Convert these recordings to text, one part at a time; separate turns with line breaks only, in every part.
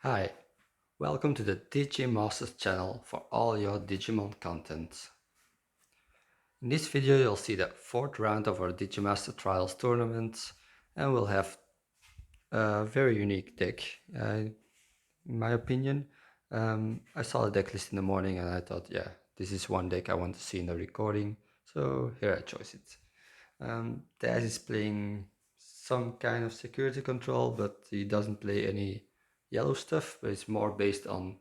Hi, welcome to the DIGIMASTERS channel for all your Digimon content. In this video you'll see the fourth round of our Digimaster Trials tournament and we'll have a very unique deck, in my opinion. I saw the deck list in the morning and I thought, yeah, this is one deck I want to see in the recording, so here I chose it. Daz is playing some kind of security control, but he doesn't play any yellow stuff, but it's more based on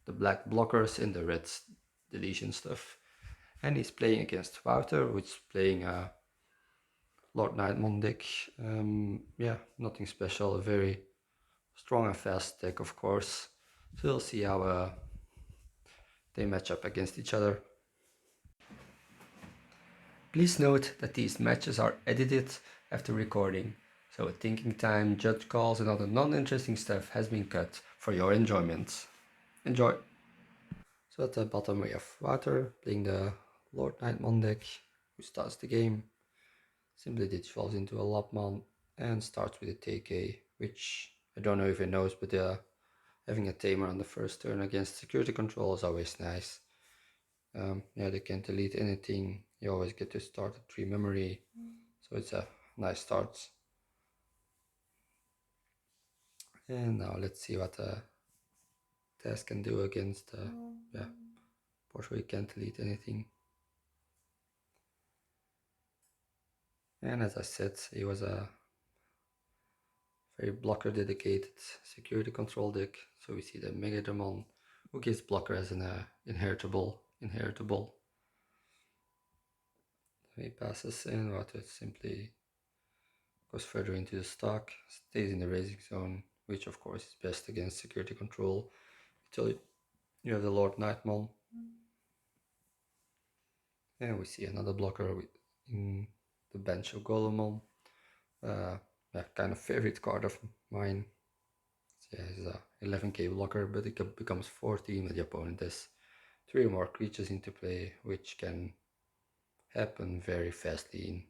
the black blockers and the red deletion stuff. And he's playing against Wouter, which is playing a Lordknightmon deck. Yeah, nothing special, a very strong and fast deck, of course. So we'll see how they match up against each other. Please note that these matches are edited after recording, so thinking time, judge calls and other non-interesting stuff has been cut for your enjoyment. Enjoy! So at the bottom we have Wouter playing the Lordknightmon deck, who starts the game, simply digivolves into a Lopmon and starts with a TK, which I don't know if he knows, but having a tamer on the first turn against security control is always nice. Yeah, they can't delete anything, you always get to start at 3 memory, so it's a nice start. And now let's see what Taz can do against, yeah, Porsche can't delete anything. And as I said, he was a very blocker dedicated security control deck. So we see the Megadramon, who gives blocker as an inheritable. He passes in, Water simply goes further into the stock, stays in the raising zone, which of course is best against security control. Until you have the Lordknightmon. And we see another blocker in the bench of Golemon. Yeah, kind of favorite card of mine. Yeah, it's a 11k blocker, but it becomes 14 when the opponent has 3 or more creatures into play, which can happen very fastly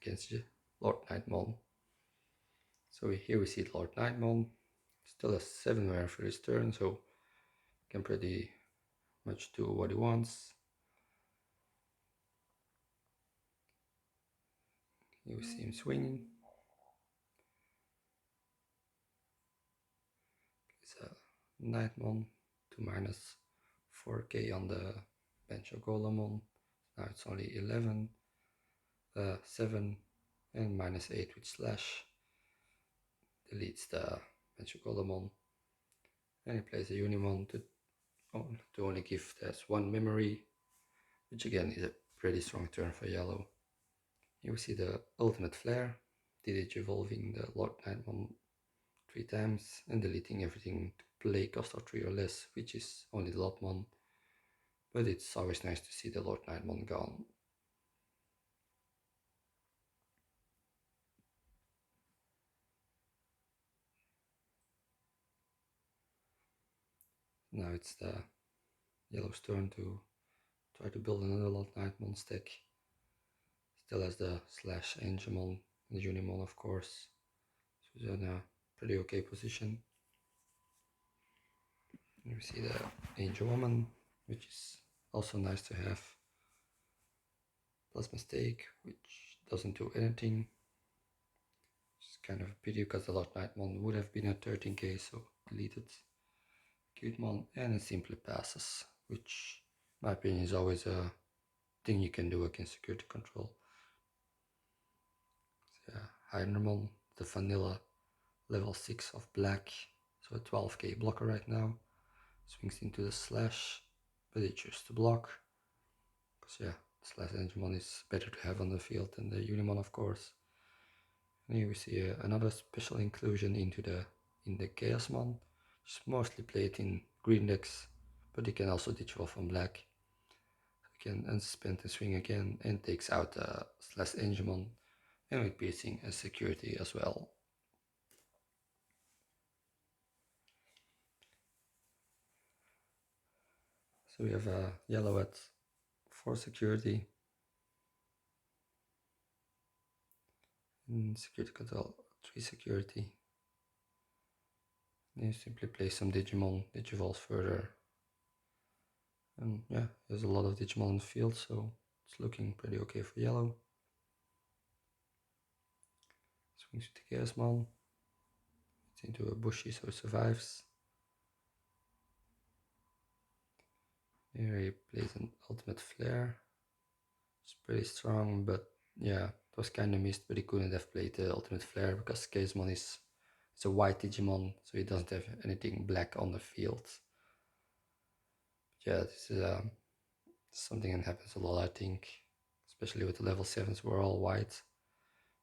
against Lordknightmon. So here we see Lordknightmon, still has 7 mana for his turn, so can pretty much do what he wants. Here we see him swinging. It's a Nightmon, 2 minus 4k on the bench of Golemon. Now it's only 11, 7 and minus 8 with slash. Deletes the bench of Golemon. And he plays a Unimon to only give us 1 memory, which again is a pretty strong turn for yellow. Here we see the ultimate flare, evolving the Lordknightmon 3 times and deleting everything to play cost of 3 or less, which is only the Lotmon, but it's always nice to see the Lordknightmon gone. Now it's the yellow's turn to try to build another Lordknightmon stack. Still has the slash Angemon and Unimon, of course, so it's in a pretty okay position. Here we see the Angel Woman, which is also nice to have. Plus Mistake, which doesn't do anything. It's kind of a pity because the Lordknightmon would have been at 13k, so deleted. Cutemon, and it simply passes, which in my opinion is always a thing you can do against security control. So yeah, Hydramon, the vanilla level 6 of black, so a 12k blocker right now. Swings into the slash, but it chooses to block. Because yeah, the slash Angemon is better to have on the field than the Unimon, of course. And here we see another special inclusion in the Chaosmon, which is mostly played in green decks, but it can also ditch off on black. So it can unsuspend and swing again and takes out slash Angemon, and with piercing as security as well. So we have yellow at 4 security, and security control 3 security. You simply play some Digimon, Digivolve further. And yeah, there's a lot of Digimon in the field, so it's looking pretty okay for yellow. Swings with the Chaosmon. It's into a Bushi, so it survives. Here he plays an Ultimate Flare. It's pretty strong, but yeah, it was kind of missed, but he couldn't have played the Ultimate Flare because Chaosmon is it's a white Digimon, so he doesn't have anything black on the field. But yeah, this is something that happens a lot, I think, especially with the level 7s were all white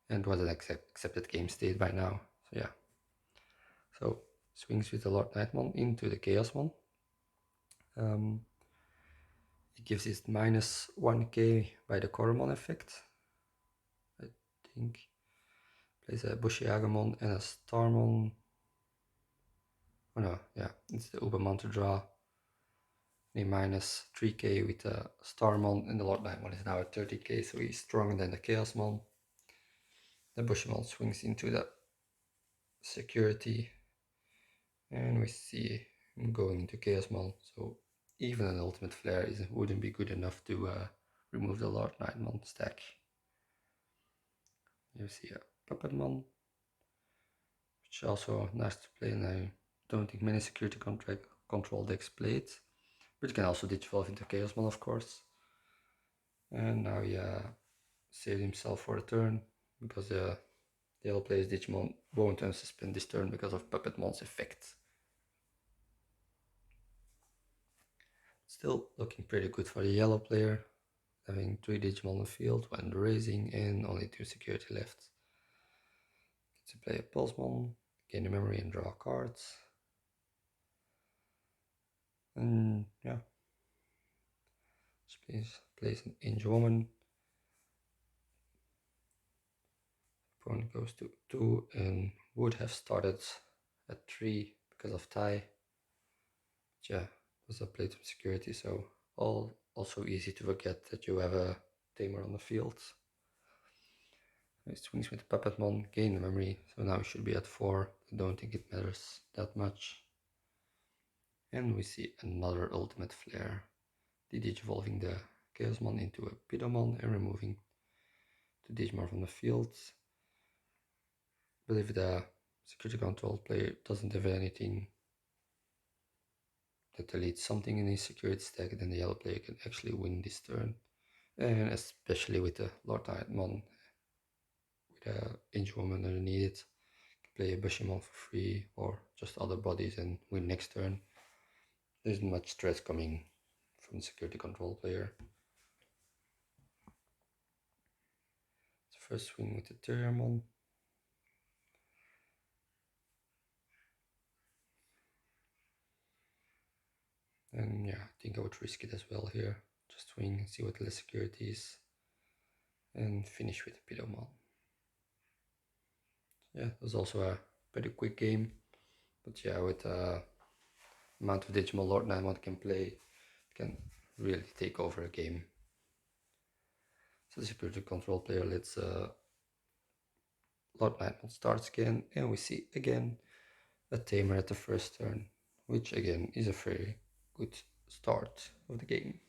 and was an accepted game state by now. So yeah, so swings with the Lordknightmon into the Chaosmon. It gives it minus 1k by the Koromon effect, I think. Plays a Bushiagamon and a Starmon. Oh no, yeah, it's the Ubermon to draw. A minus 3k with the Starmon, and the Lordknightmon is now at 30k, so he's stronger than the Chaosmon. The Bushimon swings into the security, and we see him going into Chaosmon, so even an Ultimate Flare wouldn't be good enough to remove the Lordknightmon stack. You see a Puppetmon, which is also nice to play, and I don't think many security control decks play it. But you can also Digivolve into Chaosmon, of course. And now he saved himself for a turn, because the yellow player's Digimon won't unsuspend this turn because of Puppetmon's effect. Still looking pretty good for the yellow player, having 3 Digimon on the field when raising and only 2 security left. Gets to play a Pulsemon, gain a memory and draw cards. And yeah, plays an Angel Woman. Opponent goes to 2 and would have started at 3 because of tie. But yeah, was a play to security, so also easy to forget that you have a tamer on the field. He swings with the Puppetmon, gain the memory, so now we should be at 4. I don't think it matters that much. And we see another Ultimate Flare, digivolving the Chaosmon into a Pidomon and removing the Digimon from the field. But if the security control player doesn't have anything that deletes something in his security stack, then the yellow player can actually win this turn. And especially with the Lordknightmon, with a Angel Woman underneath it, play a Bushimon for free or just other bodies and win next turn. There isn't much stress coming from the security control player. So first swing with the Terriermon. And yeah, I think I would risk it as well here. Just swing and see what the security is. And finish with the Pidomon. Yeah, it was also a pretty quick game. But yeah, with the amount of Digimon Lordknightmon can play, it can really take over a game. So the security control player lets Lordknightmon starts again, and we see again a tamer at the first turn, which again is a very good start of the game.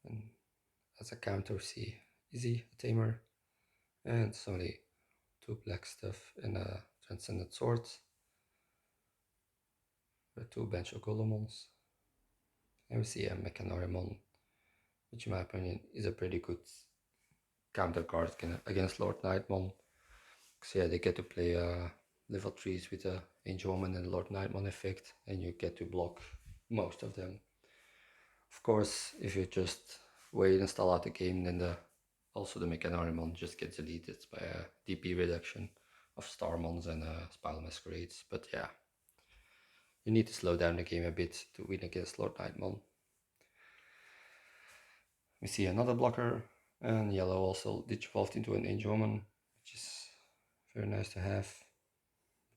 And as a counter, see Easy, a tamer, and suddenly 2 black stuff and a Transcendent Swords. 2 Bench Golomons. And we see a Mechanorimon, which in my opinion is a pretty good counter card against Lordknightmon. Because yeah, they get to play level 3s with the Angel Woman and Lordknightmon effect, and you get to block most of them. Of course, if you just wait and stall out the game, then also the Mechanorimon just gets deleted by a DP reduction of Starmons and Spiral Masquerades. But yeah, you need to slow down the game a bit to win against Lordknightmon. We see another blocker, and yellow also digivolved into an Angel Woman, which is very nice to have.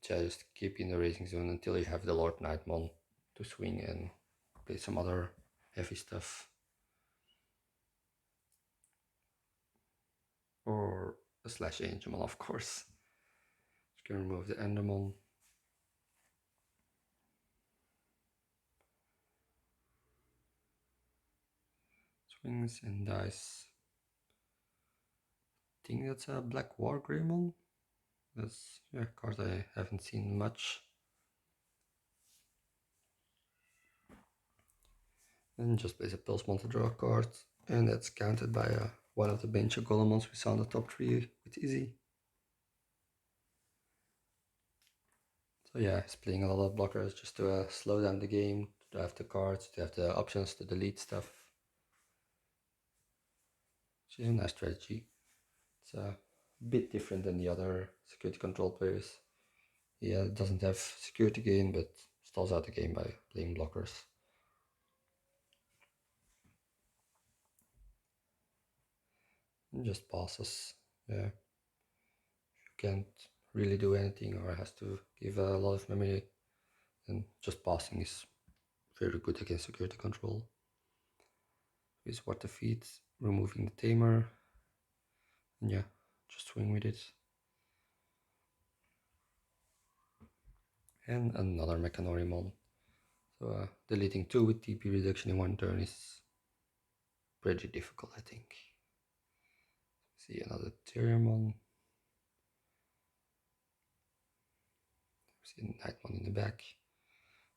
But yeah, just keep in the racing zone until you have the Lordknightmon to swing and play some other heavy stuff. Or a slash Angemon, of course. You can remove the Endermon. Swings and dice. I think that's a Black War Greymon. That's a card I haven't seen much. And just place a Pulsemon to draw a card. And that's counted by one of the bench of Golemons we saw in the top 3 with Izzy. So yeah, he's playing a lot of blockers just to slow down the game, to have the cards, to have the options to delete stuff. Which is a nice strategy. It's a bit different than the other security control players. He doesn't have security gain, but stalls out the game by playing blockers. And just passes. Yeah. If you can't really do anything or has to give a lot of memory, then just passing is very good against security control. Is what defeats, removing the tamer. And yeah, just swing with it. And another Mechanorimon. So deleting 2 with TP reduction in 1 turn is pretty difficult, I think. See another Tyriamon. See Knightmon in the back.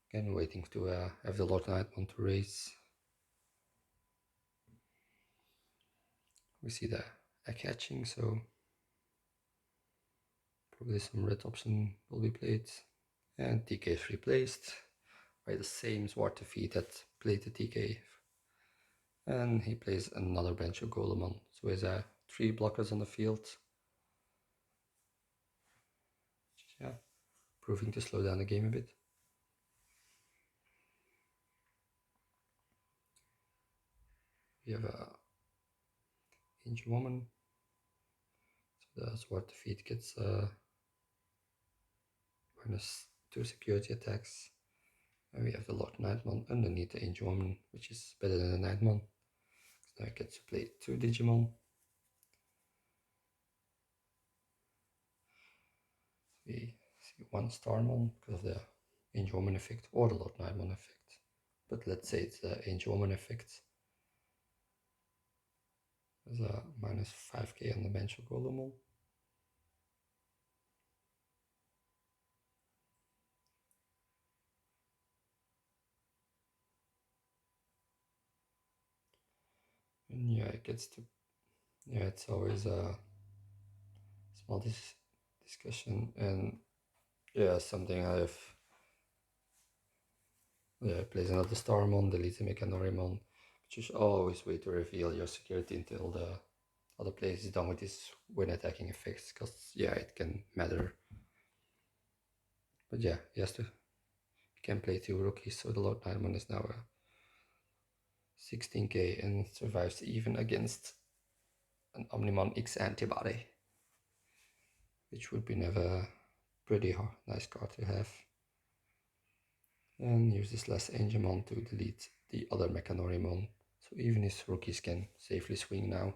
Again, waiting to have the Lordknightmon to raise. We see the egg hatching, so probably some red option will be played. And TK is replaced by the same Sword Defeat that played the TK. And he plays another bench of Golemon. So he has 3 blockers on the field. Yeah, proving to slow down the game a bit. We have a Angel Woman. So the Sword Defeat gets -2 security attacks. And we have the Lordknightmon underneath the Angel Woman, which is better than the Knightmon. So now I get to play 2 Digimon. We see 1 Starmon because of the Angel Woman effect or the Lordknightmon effect. But let's say it's the Angel Woman effect. There's a -5k on the bench of Golemon. And yeah, it gets to, yeah, it's always a small discussion, and yeah, something I've, yeah, plays another Starmon, deletes a Mechanorimon, but you should always wait to reveal your security until the other player is done with his when attacking effects, because yeah, it can matter. But yeah, he can play 2 rookies, so the Lordknightmon is now a 16k and survives even against an Omnimon X antibody, which would be never pretty nice card to have. And use this last Angemon to delete the other Mechanorimon, so even his rookies can safely swing now.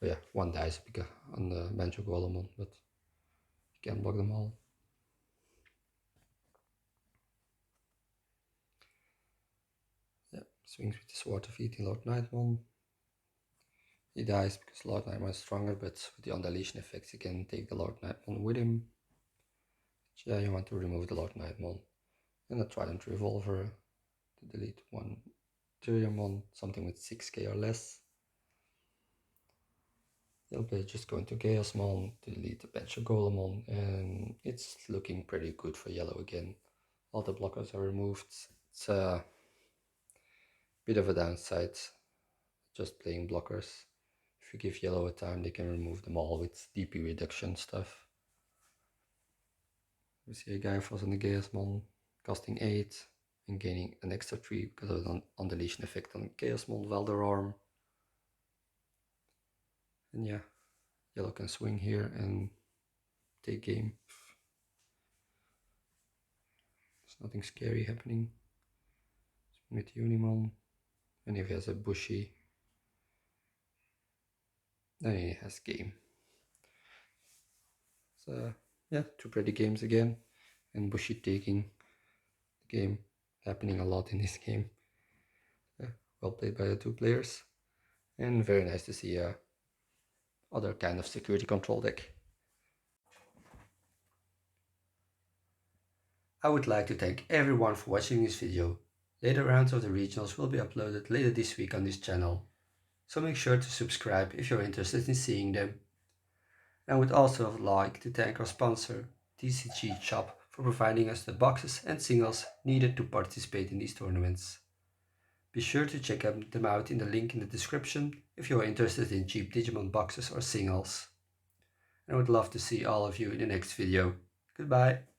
But yeah, 1 dies on the Banjo Golemon, but you can block them all. Yeah, swings with the Sword defeating Lordknightmon. He dies because Lordknightmon is stronger, but with the Undeletion effects, he can take the Lordknightmon with him. But yeah, you want to remove the Lordknightmon. And a Trident Revolver to delete 1 Tyriamon, something with 6k or less. They'll be just going to Chaosmon to delete the bench of Golemon, and it's looking pretty good for yellow again. All the blockers are removed. It's a bit of a downside just playing blockers. If you give yellow a time, they can remove them all with DP reduction stuff. We see a guy falls on the Chaosmon, costing 8 and gaining an extra 3 because of an undeletion effect on Chaosmon Valderarm. And yeah, yellow can swing here and take game. There's nothing scary happening. with Unimon, and if he has a Bushy, then he has game. So yeah, two pretty games again, and Bushy taking the game, happening a lot in this game. Well played by the two players, and very nice to see other kind of security control deck. I would like to thank everyone for watching this video. Later rounds of the regionals will be uploaded later this week on this channel, so make sure to subscribe if you're interested in seeing them. I would also like to thank our sponsor, TCG Shop, for providing us the boxes and singles needed to participate in these tournaments. Be sure to check them out in the link in the description if you are interested in cheap Digimon boxes or singles. And I would love to see all of you in the next video. Goodbye!